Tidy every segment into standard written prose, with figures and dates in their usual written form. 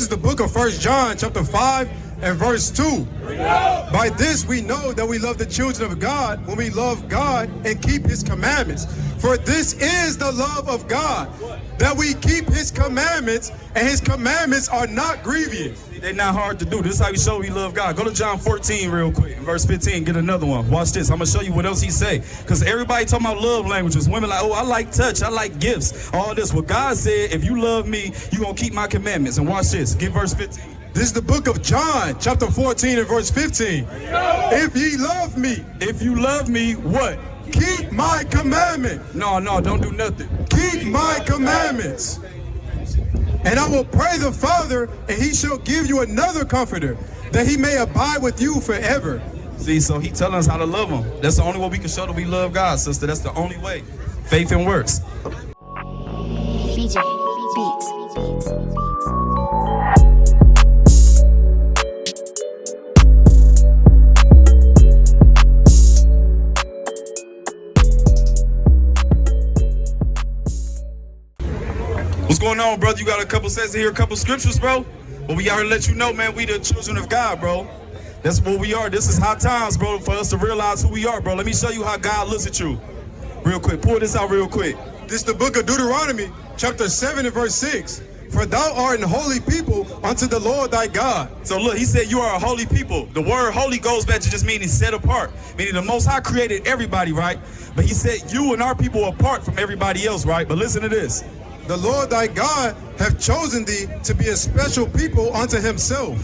is the book of 1 John chapter 5 and verse 2. By this we know that we love the children of God when we love God and keep his commandments. For this is the love of God, that we keep his commandments, and his commandments are not grievous. They're not hard to do. This is how we show we love God. Go to John 14 real quick, verse 15, get another one. Watch this. I'm going to show you what else he say. Because everybody talking about love languages. Women like, oh, I like touch. I like gifts. All this. What God said, if you love me, you're going to keep my commandments. And watch this. Get verse 15. This is the book of John, chapter 14 and verse 15. If ye love me, if you love me, what? Keep my commandment. No, don't do nothing. Keep my commandments. And I will pray the Father, and he shall give you another comforter, that he may abide with you forever. See, so he telling us how to love him. That's the only way we can show that we love God, sister. That's the only way. Faith and works. BJ Beats. What's going on, brother? You got a couple sets here, a couple scriptures, bro? But we out here to let you know, man, we the children of God, bro. That's what we are. This is high times, bro, for us to realize who we are, bro. Let me show you how God looks at you. Real quick. Pull this out real quick. This is the book of Deuteronomy, chapter 7 and verse 6. For thou art an holy people unto the Lord thy God. So look, he said you are a holy people. The word holy goes back to just meaning set apart. Meaning the Most High created everybody, right? But he said you and our people are apart from everybody else, right? But listen to this. The Lord thy God hath chosen thee to be a special people unto himself,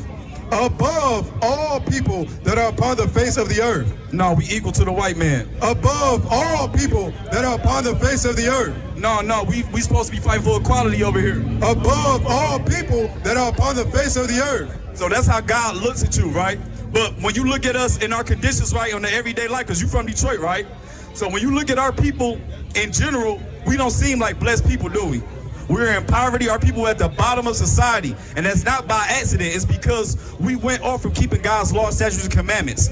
above all people that are upon the face of the earth. No, we equal to the white man. Above all people that are upon the face of the earth. No, we supposed to be fighting for equality over here. Above all people that are upon the face of the earth. So that's how God looks at you, right? But when you look at us in our conditions, right, on the everyday life, because you from Detroit, right? So when you look at our people in general, we don't seem like blessed people, do we? We're in poverty. Our people are at the bottom of society. And that's not by accident. It's because we went off from keeping God's law, statutes, and commandments.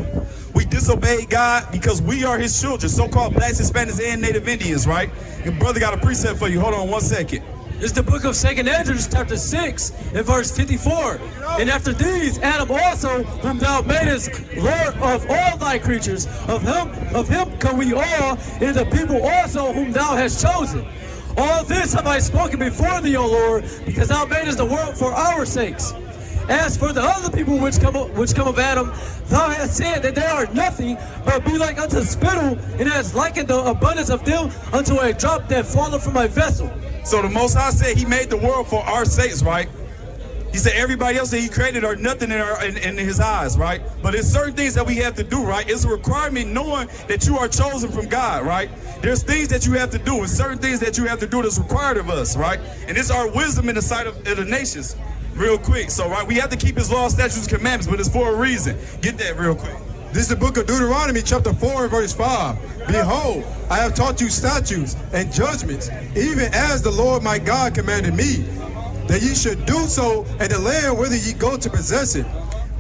We disobeyed God because we are his children, so-called blacks, Hispanics, and Native Indians, right? Your brother got a precept for you. Hold on 1 second. It's the book of 2 Hedges, chapter 6, and verse 54. And after these, Adam also, whom thou madest Lord of all thy creatures, of him come we all, and the people also whom thou hast chosen. All this have I spoken before thee, O Lord, because thou madest the world for our sakes. As for the other people which come of Adam, thou hast said that they are nothing, but be like unto spittle, and hast likened the abundance of them unto a drop that falleth from my vessel. So the Most High said he made the world for our sakes, right? He said everybody else that he created are nothing in his eyes, right? But there's certain things that we have to do, right? It's a requirement knowing that you are chosen from God, right? There's things that you have to do and certain things that you have to do that's required of us, right? And it's our wisdom in the sight of the nations. Real quick. So, right, we have to keep his law, statutes, and commandments, but it's for a reason. Get that real quick. This is the book of Deuteronomy, chapter 4 and verse 5. Behold, I have taught you statutes and judgments, even as the Lord my God commanded me, that ye should do so in the land whither ye go to possess it.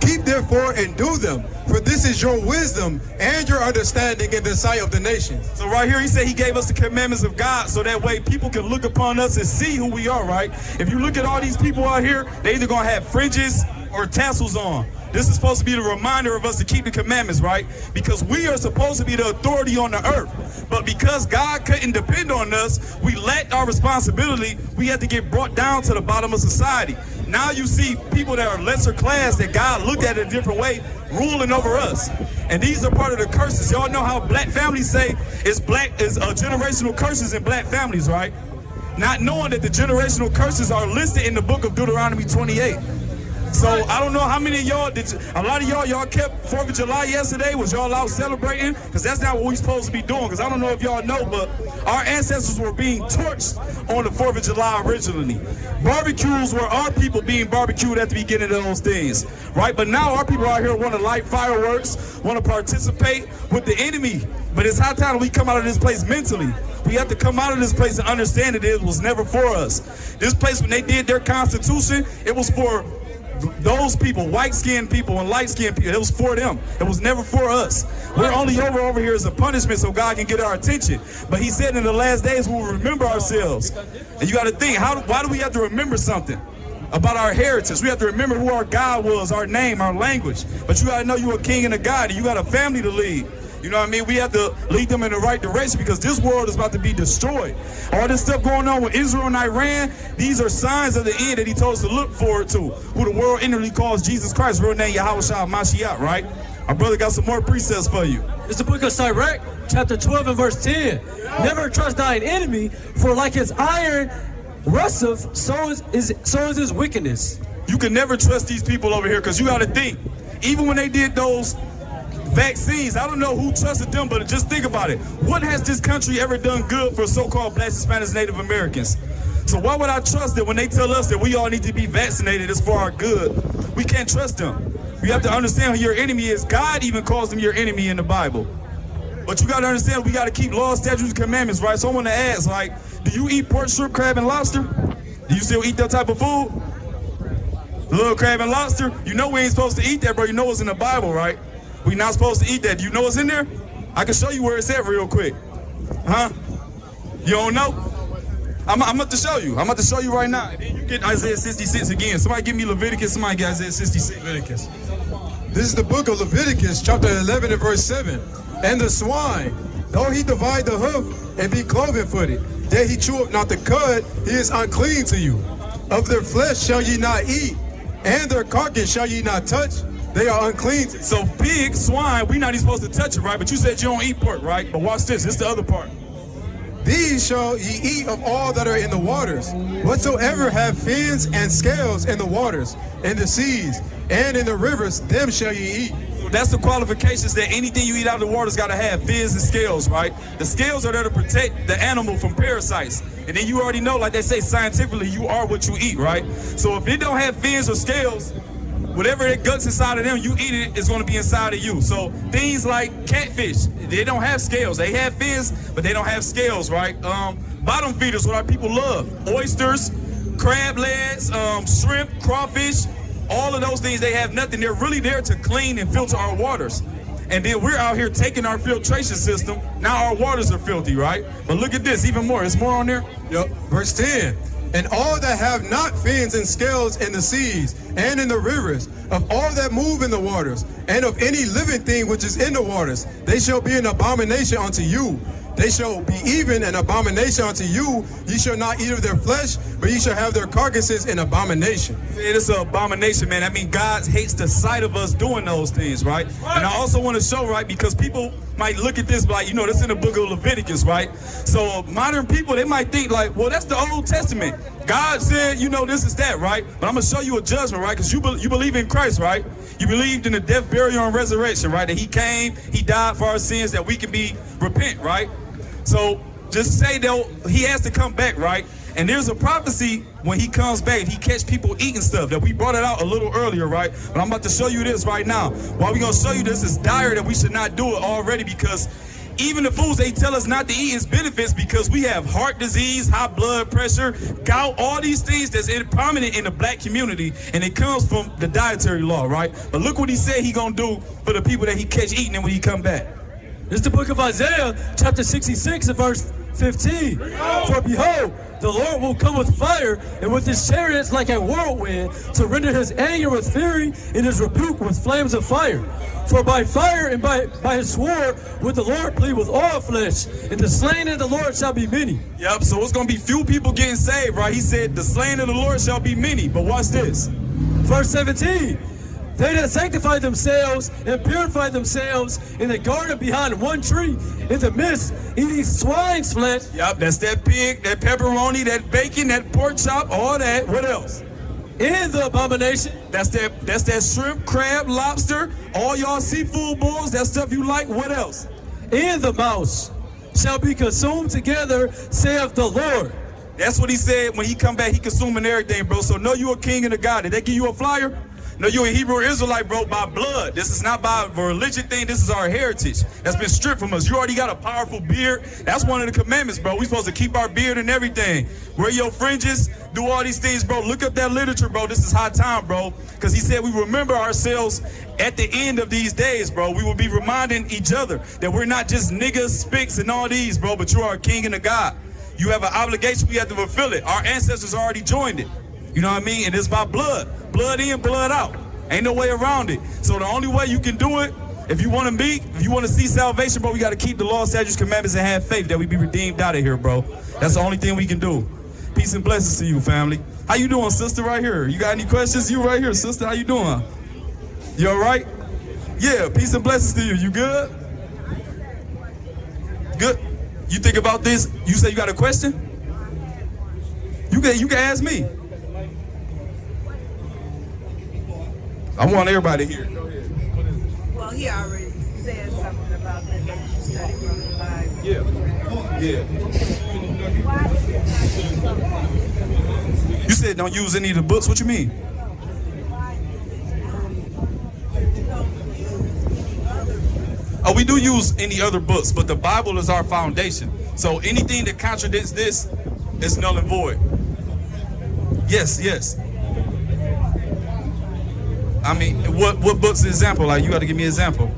Keep therefore and do them, for this is your wisdom and your understanding in the sight of the nations. So right here he said he gave us the commandments of God so that way people can look upon us and see who we are, right? If you look at all these people out here, they either gonna have fringes or tassels on. This is supposed to be the reminder of us to keep the commandments, right? Because we are supposed to be the authority on the earth. But because God couldn't depend on us, we lacked our responsibility. We had to get brought down to the bottom of society. Now you see people that are lesser class that God looked at a different way ruling over us. And these are part of the curses. Y'all know how black families say it's generational curses in black families, right? Not knowing that the generational curses are listed in the book of Deuteronomy 28. So I don't know how many of y'all a lot of y'all kept 4th of July yesterday. Was y'all out celebrating? Because that's not what we're supposed to be doing. Because I don't know if y'all know, but our ancestors were being torched on the 4th of July originally. Barbecues were our people being barbecued at the beginning of those things, right? But now our people out here want to light fireworks, want to participate with the enemy. But it's high time we come out of this place mentally. We have to come out of this place and understand that it was never for us. This place, when they did their constitution, it was for those people, white-skinned people and light-skinned people. It was for them. It was never for us. We're only over here as a punishment so God can get our attention. But he said in the last days we will remember ourselves. And you got to think, why do we have to remember something? about our heritage. We have to remember who our God was, our name, our language. But you got to know you're a king and a God, and you got a family to lead. You know what I mean? We have to lead them in the right direction because this world is about to be destroyed. All this stuff going on with Israel and Iran, these are signs of the end that he told us to look forward to, who the world inwardly calls Jesus Christ, real name Yahawah Mashiach, right? Our brother got some more precepts for you. It's the book of Sirach, chapter 12 and verse 10. Never trust thine enemy, for like his iron rusteth, so is his wickedness. You can never trust these people over here because you got to think, even when they did those vaccines, I don't know who trusted them, but just think about it. What has this country ever done good for so-called Blacks, Hispanics, Native Americans? So why would I trust them when they tell us that we all need to be vaccinated? It's for our good. We can't trust them. You have to understand who your enemy is. God even calls them your enemy in the Bible. But you got to understand, we got to keep laws, statutes, and commandments, right? So I want to ask, like, do you eat pork, shrimp, crab, and lobster? Do you still eat that type of food? Little crab and lobster? You know we ain't supposed to eat that, bro. You know it's in the Bible, right? We not supposed to eat that. Do you know what's in there? I can show you where it's at real quick. Huh? You don't know? I'm about to show you. I'm about to show you right now. And then you get Isaiah 66 again. Somebody give me Leviticus. Somebody get Isaiah 66. Leviticus. This is the book of Leviticus, chapter 11 and verse 7. And the swine, though he divide the hoof and be cloven-footed, yet he cheweth not the cud, he is unclean to you. Of their flesh shall ye not eat, and their carcass shall ye not touch. They are unclean. So pig, swine, we not even supposed to touch it, right? But you said you don't eat pork, right? But watch this. This is the other part. These shall ye eat of all that are in the waters. Whatsoever have fins and scales in the waters, in the seas, and in the rivers, them shall ye eat. So that's the qualifications that anything you eat out of the water's got to have, fins and scales, right? The scales are there to protect the animal from parasites. And then you already know, like they say scientifically, you are what you eat, right? So if it don't have fins or scales, whatever it guts inside of them, you eat it, it's going to be inside of you. So things like catfish, they don't have scales. They have fins, but they don't have scales, right? Bottom feeders, what our people love. Oysters, crab legs, shrimp, crawfish, all of those things, they have nothing. They're really there to clean and filter our waters. And then we're out here taking our filtration system. Now our waters are filthy, right? But look at this, even more. Is more on there? Yep. Verse 10. And all that have not fins and scales in the seas and in the rivers, of all that move in the waters, and of any living thing which is in the waters, they shall be an abomination unto you. They shall be even an abomination unto you. Ye shall not eat of their flesh, but ye shall have their carcasses in abomination. It is an abomination, man. I mean, God hates the sight of us doing those things, right? And I also want to show, right, because people might look at this like, you know, that's in the book of Leviticus, right? So modern people, they might think like, well, that's the Old Testament. God said, you know, this is that, right? But I'm going to show you a judgment, right? Because you believe in Christ, right? You believed in the death, burial, and resurrection, right? That he came, he died for our sins, that we can repent, right? So just say that he has to come back, right? And there's a prophecy when he comes back, if he catch people eating stuff, that we brought it out a little earlier, right? But I'm about to show you this right now. Why we're going to show you this is dire that we should not do it already, because even the foods they tell us not to eat is benefits, because we have heart disease, high blood pressure, gout, all these things that's prominent in the black community, and it comes from the dietary law, right? But look what he said he going to do for the people that he catch eating and when he come back. It's the book of Isaiah, chapter 66 and verse 15. For behold, the Lord will come with fire, and with his chariots like a whirlwind, to render his anger with fury, and his rebuke with flames of fire. For by fire and by his sword would the Lord plead with all flesh, and the slain of the Lord shall be many. Yep, so it's going to be few people getting saved, right? He said the slain of the Lord shall be many. But watch this. Verse 17. They that sanctify themselves and purify themselves in the garden behind one tree, in the midst, eating swine's flesh. Yep, that's that pig, that pepperoni, that bacon, that pork chop, all that. What else? In the abomination. That's that shrimp, crab, lobster, all y'all seafood bowls, that stuff you like. What else? In the mouse shall be consumed together, saith the Lord. That's what he said when he come back, he consuming everything, bro. So know you a king and a god. Did they give you a flyer? No, you a Hebrew Israelite, bro, by blood. This is not by a religion thing. This is our heritage that's been stripped from us. You already got a powerful beard. That's one of the commandments, bro. We supposed to keep our beard and everything. Wear your fringes, do all these things, bro. Look up that literature, bro. This is high time, bro. Because he said we remember ourselves at the end of these days, bro. We will be reminding each other that we're not just niggas, spicks, and all these, bro, but you are a king and a god. You have an obligation. We have to fulfill it. Our ancestors already joined it. You know what I mean? And it's by blood. Blood in, blood out. Ain't no way around it. So the only way you can do it, if you want to see salvation, bro, we got to keep the law, statutes, commandments, and have faith that we be redeemed out of here, bro. That's the only thing we can do. Peace and blessings to you, family. How you doing, sister, right here? You got any questions? You right here, sister. How you doing? You all right? Yeah, peace and blessings to you. You good? Good. You think about this? You say you got a question? You can ask me. I want everybody here. Go ahead. Well, he already said something about that you study from the Bible. Yeah. You said don't use any of the books. What you mean? Oh, we do use any other books, but the Bible is our foundation. So anything that contradicts this is null and void. Yes. I mean, what book's the example? Like, you got to give me an example.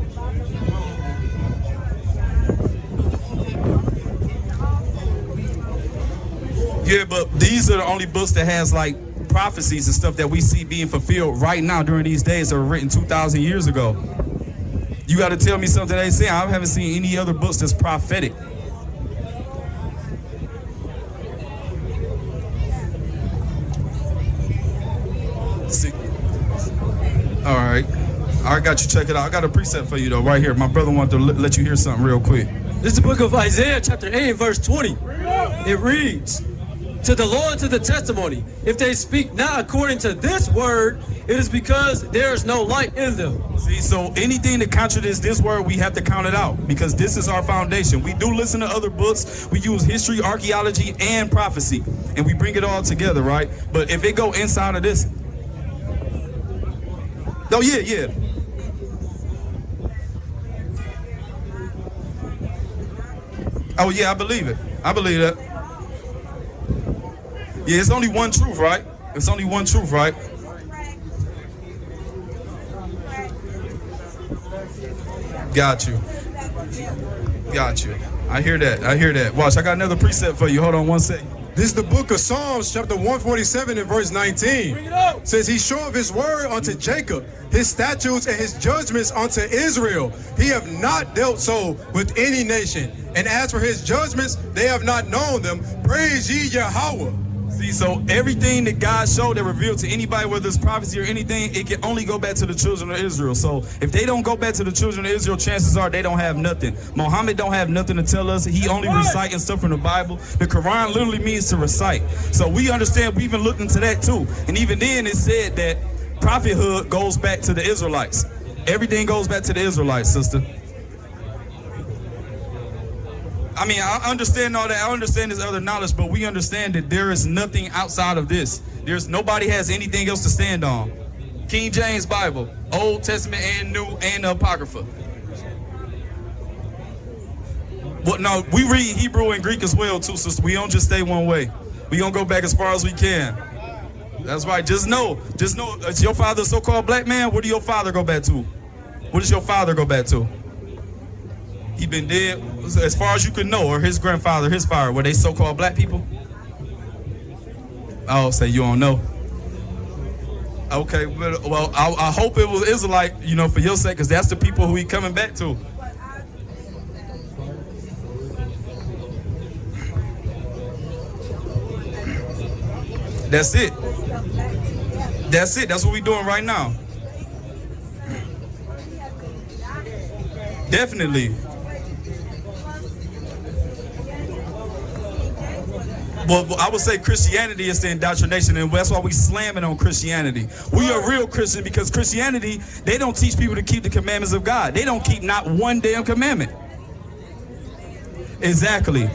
Yeah, but these are the only books that has like prophecies and stuff that we see being fulfilled right now during these days that were written 2,000 years ago. You got to tell me something they say. I haven't seen any other books that's prophetic. See. All right, I got you. Check it out. I got a precept for you though, right here. My brother wanted to let you hear something real quick. This is the book of Isaiah, chapter 8, verse 20. It reads, to the law and to the testimony, if they speak not according to this word, it is because there is no light in them. See, so anything that contradicts this word, we have to count it out because this is our foundation. We do listen to other books. We use history, archaeology, and prophecy, and we bring it all together, right? But if it go inside of this, oh yeah. Oh yeah, I believe it. I believe that. Yeah, it's only one truth, right? It's only one truth, right? Got you. I hear that. Watch, I got another precept for you. Hold on one second. This is the book of Psalms, chapter 147 and verse 19. It says, he showeth his word unto Jacob, his statutes and his judgments unto Israel. He have not dealt so with any nation. And as for his judgments, they have not known them. Praise ye Yahawah. See, so everything that God showed that revealed to anybody, whether it's prophecy or anything, it can only go back to the children of Israel. So if they don't go back to the children of Israel, chances are they don't have nothing. Muhammad don't have nothing to tell us. He only reciting stuff from the Bible. The Quran literally means to recite. So we understand, we even looked into that too. And even then it said that prophethood goes back to the Israelites. Everything goes back to the Israelites, sister. I mean, I understand all that. I understand this other knowledge, but we understand that there is nothing outside of this. Nobody has anything else to stand on. King James Bible, Old Testament and New and the Apocrypha. Well, no, we read Hebrew and Greek as well too, sister. We don't just stay one way. We gonna go back as far as we can. That's right. Just know, is your father a so-called black man? What do your father go back to? What does your father go back to? He been dead as far as you can know, or his grandfather, his father, were they so-called black people? Oh, say you don't know. Okay, well, I hope it was Israelite, you know, for your sake, because that's the people who he coming back to. That's it. That's what we doing right now. Definitely. Well, I would say Christianity is the indoctrination, and that's why we slamming on Christianity. We are real Christian because Christianity, they don't teach people to keep the commandments of God. They don't keep not one damn commandment. Exactly.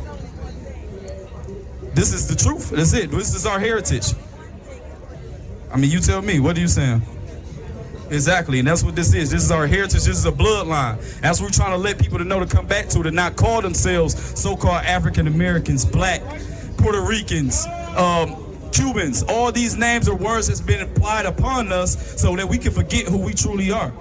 This is the truth. That's it. This is our heritage. I mean, you tell me. What are you saying? Exactly, and that's what this is. This is our heritage. This is a bloodline. That's what we're trying to let people to know to come back to not call themselves so-called African Americans, black, Puerto Ricans, Cubans. All these names or words that's been applied upon us so that we can forget who we truly are.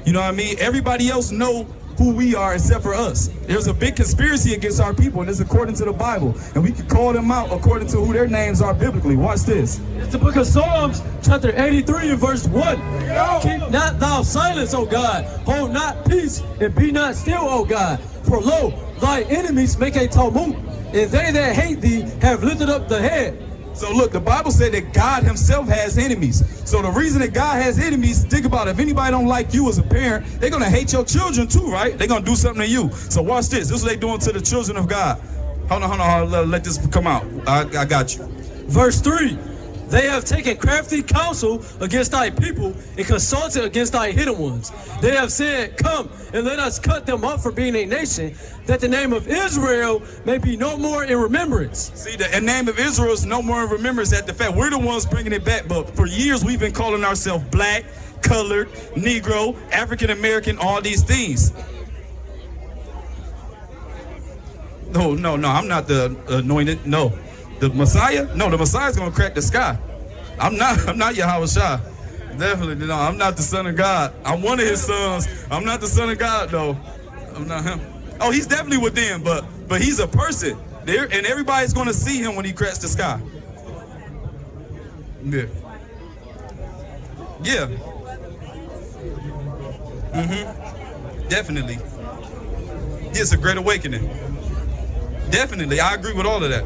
You know what I mean? Everybody else know who we are except for us. There's a big conspiracy against our people, and it's according to the Bible. And we can call them out according to who their names are biblically. Watch this. It's the book of Psalms, chapter 83 and verse 1. Keep not thou silence, O God. Hold not peace, and be not still, O God. For lo, thy enemies make a tumult, and they that hate thee have lifted up the head. So look, the Bible said that God himself has enemies. So the reason that God has enemies, think about it. If anybody don't like you as a parent, they're going to hate your children too, right? They're going to do something to you. So watch this. This is what they're doing to the children of God. Hold on. Let this come out. I got you. Verse 3. They have taken crafty counsel against thy people and consulted against thy hidden ones. They have said, come and let us cut them up for being a nation, that the name of Israel may be no more in remembrance. See, the name of Israel is no more in remembrance at the fact. We're the ones bringing it back, but for years we've been calling ourselves black, colored, Negro, African American, all these things. No, I'm not the anointed, no. The Messiah? No, the Messiah's gonna crack the sky. I'm not Yahawah. Definitely no. I'm not the son of God. I'm one of his sons. I'm not the son of God though. I'm not him. Oh, he's definitely within, but he's a person. There, and everybody's gonna see him when he cracks the sky. Yeah. Yeah. Definitely. It's a great awakening. Definitely, I agree with all of that.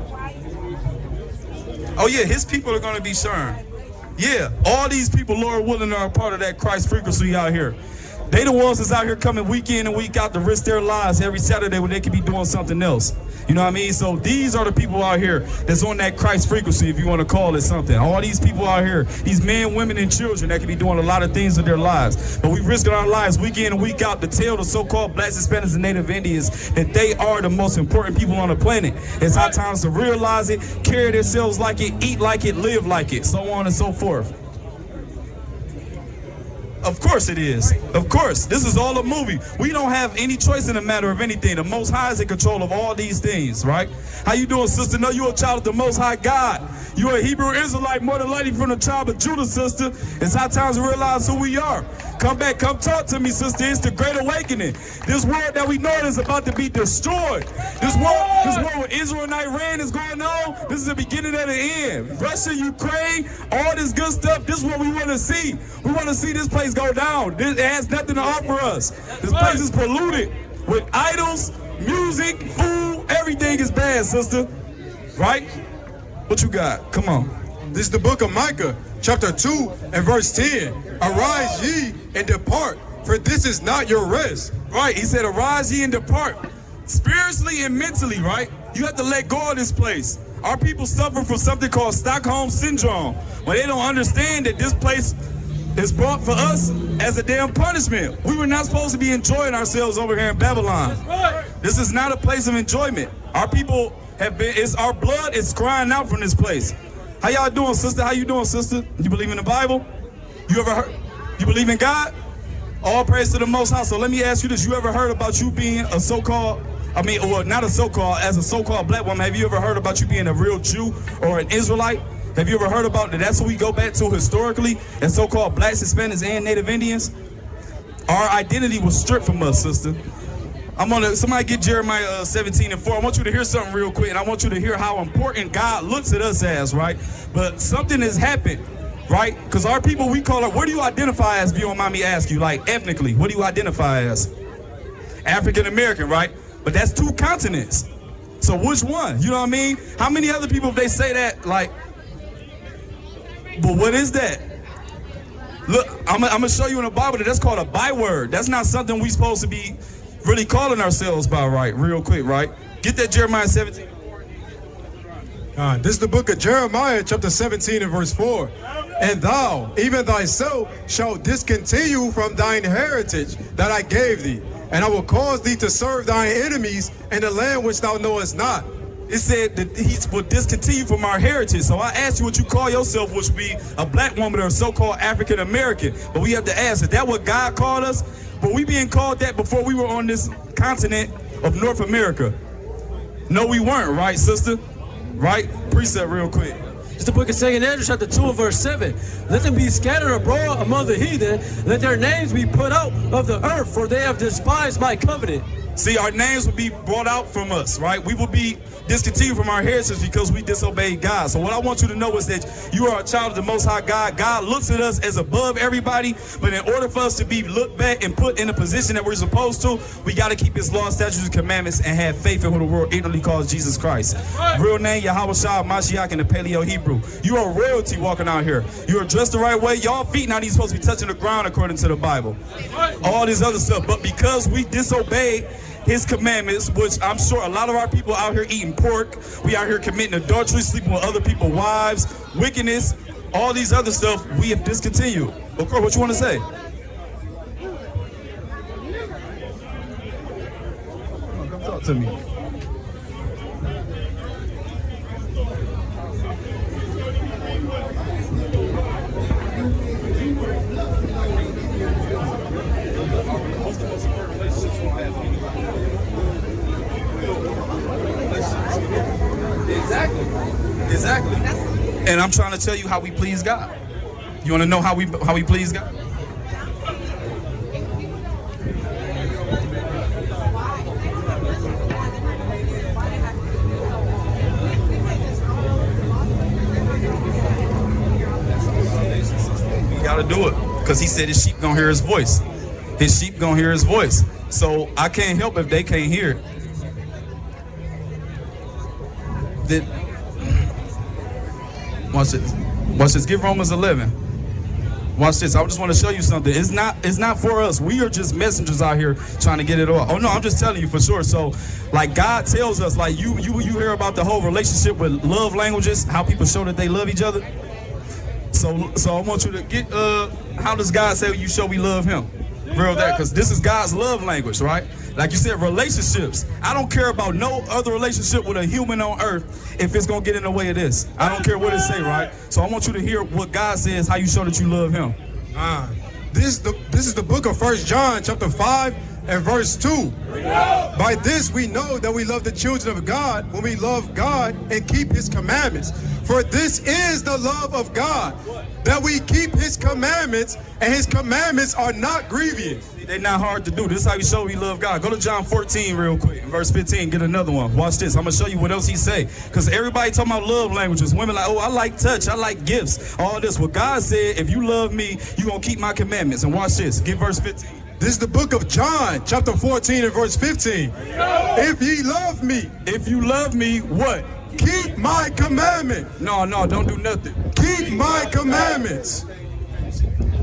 Oh yeah, his people are going to be shown. Yeah, all these people, Lord willing, are a part of that Christ frequency out here. They the ones that's out here coming week in and week out to risk their lives every Saturday when they could be doing something else. You know what I mean? So these are the people out here that's on that Christ frequency, if you want to call it something. All these people out here, these men, women, and children that could be doing a lot of things in their lives. But we risking our lives week in and week out to tell the so-called blacks, Hispanics, and Native Indians that they are the most important people on the planet. It's our time to realize it, carry themselves like it, eat like it, live like it, so on and so forth. Of course it is. Of course. This is all a movie. We don't have any choice in the matter of anything. The Most High is in control of all these things, right? How you doing, sister? No, you're a child of the Most High God. You're a Hebrew Israelite, more than likely from the tribe of Judah, sister. It's high time to realize who we are. Come back, come talk to me, sister. It's the Great Awakening. This world that we know is about to be destroyed. This war with Israel and Iran is going on. This is the beginning of the end. Russia, Ukraine, all this good stuff, this is what we want to see. We want to see this place go down. It has nothing to offer us. This place is polluted with idols, music, food, everything is bad, sister. Right? What you got? Come on. This is the book of Micah, chapter 2 and verse 10. Arise ye and depart, for this is not your rest. Right, he said arise ye and depart. Spiritually and mentally, right? You have to let go of this place. Our people suffer from something called Stockholm Syndrome, where they don't understand that this place is brought for us as a damn punishment. We were not supposed to be enjoying ourselves over here in Babylon. This is not a place of enjoyment. Our people have been, our blood is crying out from this place. How y'all doing, sister? How you doing, sister? You believe in the Bible? You ever heard? You believe in God? All praise to the Most High. So let me ask you this. You ever heard about you being a so-called, well, not a so-called, as a so-called black woman, have you ever heard about you being a real Jew or an Israelite? Have you ever heard about that? That's what we go back to historically as so-called blacks, Hispanics, and Native Indians. Our identity was stripped from us, sister. Somebody get Jeremiah 17 and 4. I want you to hear something real quick, and I want you to hear how important God looks at us as, right? But something has happened, right? Because our people, we call it, where do you identify as, if you don't mind me asking you, like ethnically, what do you identify as? African American, right? But that's 2 continents. So which one? You know what I mean? How many other people, if they say that, like, but what is that? Look, I'm gonna show you in the Bible that that's called a byword. That's not something we supposed to be really calling ourselves by, right? Real quick, right? Get that Jeremiah 17. This is the book of Jeremiah, chapter 17 and verse 4. And thou, even thyself, shalt discontinue from thine heritage that I gave thee, and I will cause thee to serve thine enemies in the land which thou knowest not. It said that he will discontinue from our heritage. So I asked you what you call yourself, which would be a black woman or a so-called African American. But we have to ask, is that what God called us? But we being called that before we were on this continent of North America. No, we weren't, right, sister? Right? Precept real quick. It's the book of 2 Andrew chapter 2 and verse 7. Let them be scattered abroad among the heathen. Let their names be put out of the earth, for they have despised my covenant. See, our names will be brought out from us, right? We will be discontinued from our heritage because we disobeyed God. So what I want you to know is that you are a child of the Most High God. God looks at us as above everybody, but in order for us to be looked back and put in a position that we're supposed to, we got to keep his laws, statutes, and commandments and have faith in who the world ignorantly calls Jesus Christ. Real name, Yahawah, Mashiach in the Paleo Hebrew. You are royalty walking out here. You are dressed the right way. Y'all feet not even supposed to be touching the ground according to the Bible. All this other stuff. But because we disobeyed his commandments, which I'm sure a lot of our people out here eating pork, we out here committing adultery, sleeping with other people's wives, wickedness, all these other stuff, we have discontinued. Of course, what you want to say? Come talk to me. Exactly. And I'm trying to tell you how we please God. You want to know how we please God? We gotta do it because he said his sheep gonna hear his voice. His sheep gonna hear his voice. So I can't help if they can't hear it. Watch this. Watch this. Give Romans 11. Watch this. I just want to show you something. It's not for us. We are just messengers out here trying to get it all. Oh no, I'm just telling you for sure. So, like God tells us, like you hear about the whole relationship with love languages, how people show that they love each other. So I want you to get how does God say you show we love him? Real that, because this is God's love language, right? Like you said, relationships. I don't care about no other relationship with a human on earth if it's gonna get in the way of this. I don't care what it say, right? So I want you to hear what God says, how you show that you love him. This is the book of 1 John chapter 5 and verse 2. By this we know that we love the children of God when we love God and keep his commandments. For this is the love of God, that we keep his commandments, and his commandments are not grievous. They're not hard to do. This is how we show we love God. Go to John 14 real quick, verse 15, get another one. Watch this. I'm going to show you what else he say. Because everybody talking about love languages. Women like, oh, I like touch. I like gifts. All this. What God said, if you love me, you going to keep my commandments. And watch this. Get verse 15. This is the book of John, chapter 14 and verse 15. If ye love me. If you love me, what? Keep my commandment. No, don't do nothing. Keep my commandments.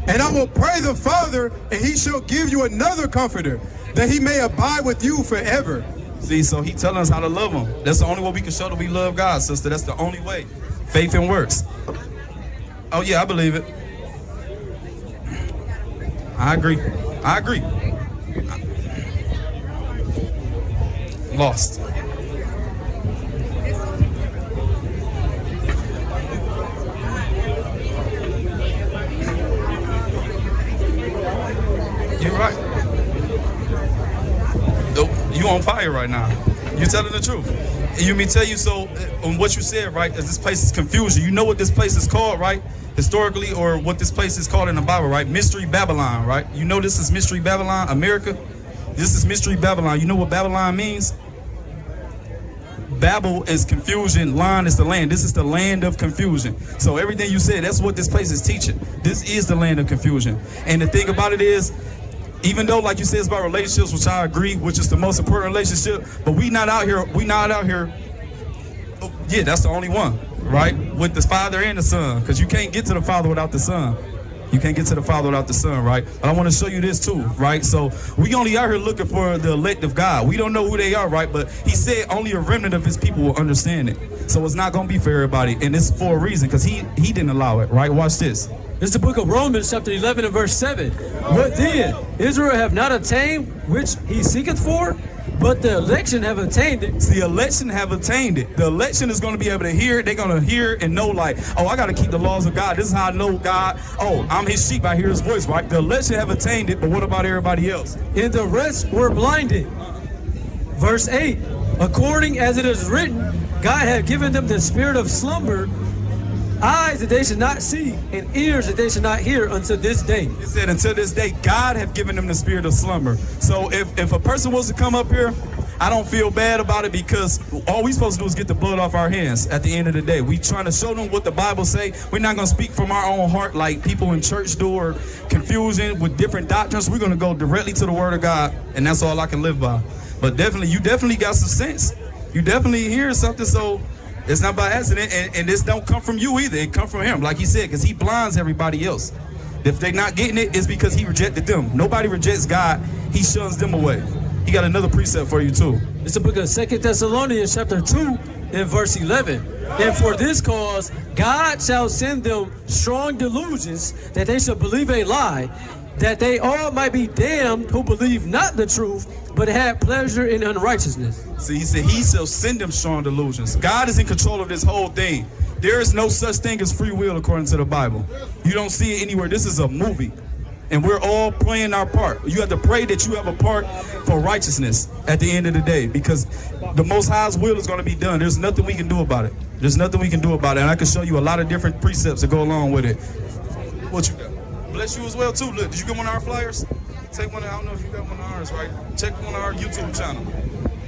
And I will pray the Father, and he shall give you another comforter, that he may abide with you forever. See, so he telling us how to love him. That's the only way we can show that we love God, sister. That's the only way. Faith and works. Oh, yeah, I believe it. I agree. Lost. You're right. You on fire right now. You're telling the truth. And you mean tell you so on what you said, right? Is this place is confusion. You know what this place is called, right? Historically, or what this place is called in the Bible, right? Mystery Babylon, right? You know this is Mystery Babylon, America. This is Mystery Babylon. You know what Babylon means? Babel is confusion, Lon is the land. This is the land of confusion. So everything you said, that's what this place is teaching. This is the land of confusion. And the thing about it is, even though, like you said, it's about relationships, which I agree, which is the most important relationship, but we not out here. Oh, yeah, that's the only one, right? With the Father and the Son, because you can't get to the Father without the Son. You can't get to the Father without the Son, right? But I want to show you this too, right? So we only out here looking for the elect of God. We don't know who they are, right? But he said only a remnant of his people will understand it. So it's not going to be for everybody. And it's for a reason, because he didn't allow it, right? Watch this. It's the book of Romans, chapter 11 and verse 7. What then? Israel have not attained which he seeketh for, but the election have attained it. The election have attained it. The election is going to be able to hear it. They're going to hear and know, like, oh, I got to keep the laws of God. This is how I know God. Oh, I'm his sheep. I hear his voice, right? The election have attained it, but what about everybody else? And the rest were blinded. Verse 8. According as it is written, God had given them the spirit of slumber, eyes that they should not see, and ears that they should not hear until this day. It said, until this day, God have given them the spirit of slumber. So if a person was to come up here, I don't feel bad about it, because all we supposed to do is get the blood off our hands at the end of the day. We trying to show them what the Bible say. We're not going to speak from our own heart like people in church do, or confusion with different doctrines. We're going to go directly to the word of God, and that's all I can live by. But definitely, you definitely got some sense. You definitely hear something, so it's not by accident, and this don't come from you either. It come from him, like he said, because he blinds everybody else. If they're not getting it, it's because he rejected them. Nobody rejects God. He shuns them away. He got another precept for you too. It's the book of 2 Thessalonians chapter 2 and verse 11. And for this cause, God shall send them strong delusions, that they shall believe a lie, that they all might be damned who believe not the truth, but had pleasure in unrighteousness. See, he said he shall send them strong delusions. God is in control of this whole thing. There is no such thing as free will according to the Bible. You don't see it anywhere. This is a movie. And we're all playing our part. You have to pray that you have a part for righteousness at the end of the day, because the Most High's will is going to be done. There's nothing we can do about it. There's nothing we can do about it. And I can show you a lot of different precepts that go along with it. What you got? Bless you as well, too. Look, did you get one of our flyers? Take one. I don't know if you got one of ours, right? Check one of our YouTube channel.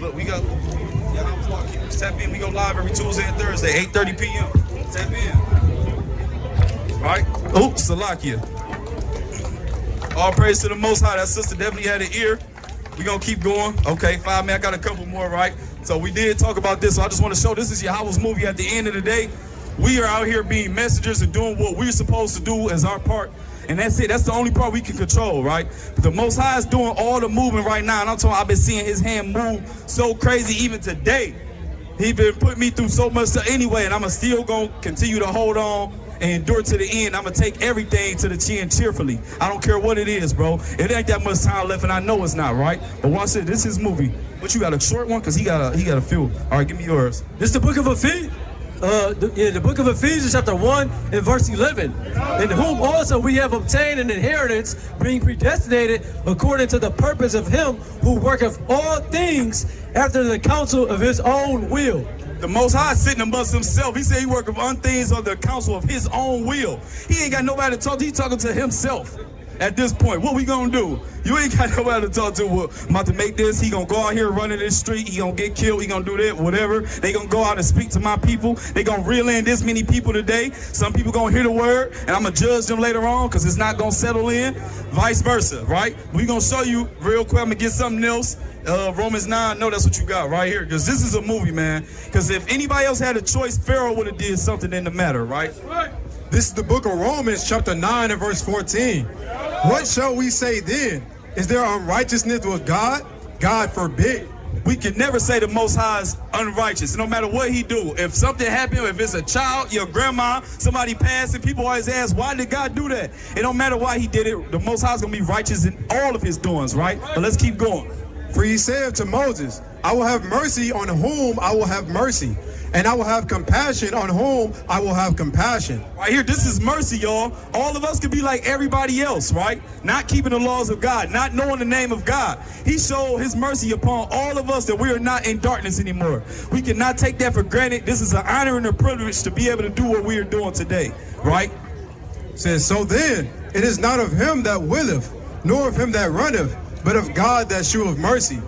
Look, we got Yahawah. Tap in. We go live every Tuesday and Thursday, 8:30 p.m. Tap in. All right. Oops, Salakia. All praise to the Most High. That sister definitely had an ear. We're going to keep going. Okay, 5 minutes. I got a couple more, right? So we did talk about this. So I just want to show this is Yahawah's movie. At the end of the day, we are out here being messengers and doing what we're supposed to do as our part. And that's it. That's the only part we can control, right? But the Most High is doing all the moving right now. And I'm talking, I've been seeing his hand move so crazy even today. He been putting me through so much stuff anyway. And I'm still going to continue to hold on and endure to the end. I'm going to take everything to the chin cheerfully. I don't care what it is, bro. It ain't that much time left, and I know it's not, right? But watch it. This is his movie. But you got a short one? Because he got a few. All right, give me yours. This is the book of Ephesians. The book of Ephesians chapter 1 and verse 11. In whom also we have obtained an inheritance, being predestinated according to the purpose of him who worketh all things after the counsel of his own will. The Most High sitting amongst himself. He said he worketh on things of the counsel of his own will. He ain't got nobody to talk to. He talking to himself at this point. What we gonna do? You ain't got nobody to talk to. Well, I'm about to make this. He gonna go out here running this street. He gonna get killed. He gonna do that, whatever. They gonna go out and speak to my people. They gonna reel in this many people today. Some people gonna hear the word, and I'm gonna judge them later on because it's not gonna settle in. Vice versa, right? We gonna show you real quick. I'm gonna get something else. Romans 9, no, that's what you got right here. Because this is a movie, man. Because if anybody else had a choice, Pharaoh would have did something in the matter, right? This is the book of Romans, chapter 9 and verse 14. What shall we say then? Is there unrighteousness with God? God forbid. We can never say the Most High is unrighteous, no matter what he do. If something happened, if it's a child, your grandma, somebody passed, and people always ask, why did God do that? It don't matter why he did it. The Most High is going to be righteous in all of his doings, right? But let's keep going. For he said to Moses, I will have mercy on whom I will have mercy, and I will have compassion on whom I will have compassion. Right here, this is mercy, y'all. All of us could be like everybody else, right? Not keeping the laws of God, not knowing the name of God. He showed his mercy upon all of us that we are not in darkness anymore. We cannot take that for granted. This is an honor and a privilege to be able to do what we are doing today, right? It says, so then, it is not of him that willeth, nor of him that runneth, but of God that sheweth mercy.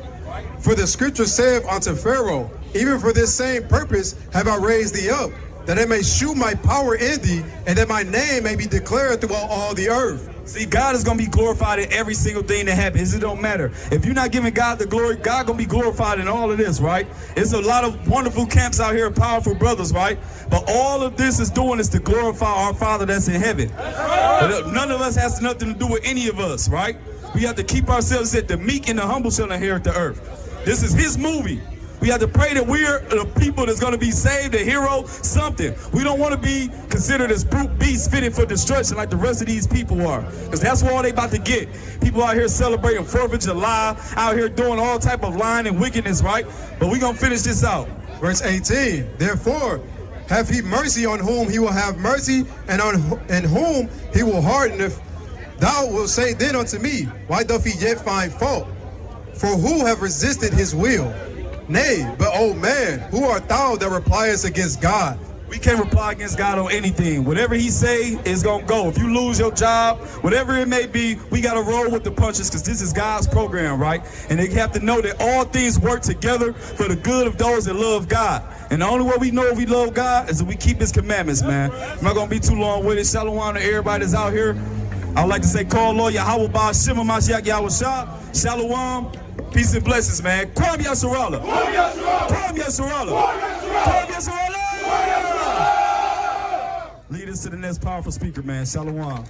For the scripture saith unto Pharaoh, even for this same purpose have I raised thee up, that I may shew my power in thee, and that my name may be declared throughout all the earth. See, God is going to be glorified in every single thing that happens. It don't matter. If you're not giving God the glory, God going to be glorified in all of this, right? It's a lot of wonderful camps out here, powerful brothers, right? But all of this is doing is to glorify our Father that's in heaven. But none of us has nothing to do with any of us, right? We have to keep ourselves at the meek and the humble shall inherit the earth. This is his movie. We have to pray that we're the people that's going to be saved, a hero, something. We don't want to be considered as brute beasts fitted for destruction like the rest of these people are. Because that's what all they about to get. People out here celebrating 4th of July, out here doing all type of lying and wickedness, right? But we're going to finish this out. Verse 18, therefore, have he mercy on whom he will have mercy, and on whom he will harden. If thou wilt say then unto me, why doth he yet find fault? For who have resisted his will? Nay, but, O man, who art thou that repliest against God? We can't reply against God on anything. Whatever he say is gonna go. If you lose your job, whatever it may be, we gotta roll with the punches because this is God's program, right? And they have to know that all things work together for the good of those that love God. And the only way we know if we love God is if we keep his commandments, man. I'm not gonna be too long with it. Shalom to everybody that's out here. I would like to say, call Lord Yahawah, Shema Mashiach Yahweh. Shalom. Peace and blessings, man. Kwam Yasharallah. Kwam Yasharallah. Kwam Yasharallah. Lead us to the next powerful speaker, man. Shalom.